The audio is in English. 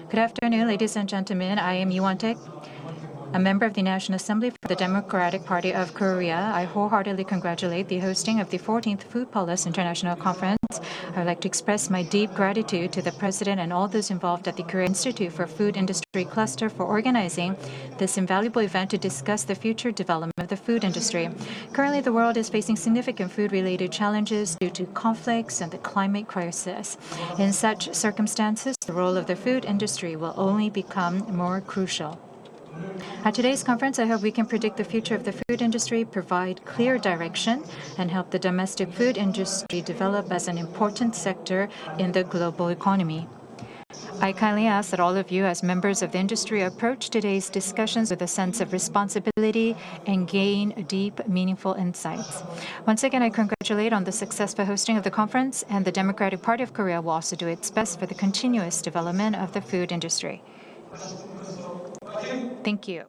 Good afternoon, ladies and gentlemen. I am Yoo Taeg, a member of the National Assembly for the Democratic Party of Korea. I wholeheartedly congratulate the hosting of the 14th Foodpolis International Conference. I would like to express my deep gratitude to the President and all those involved at the Korea Institute for Food Industry Cluster for organizing this invaluable event to discuss the future development of the food industry. Currently, the world is facing significant food-related challenges due to conflicts and the climate crisis. In such circumstances, the role of the food industry will only become more crucial. At today's conference, I hope we can predict the future of the food industry, provide clear direction, and help the domestic food industry develop as an important sector in the global economy. I kindly ask that all of you, as members of the industry, approach today's discussions with a sense of responsibility and gain deep, meaningful insights. Once again, I congratulate on the successful hosting of the conference, and the Democratic Party of Korea will also do its best for the continuous development of the food industry. Thank you.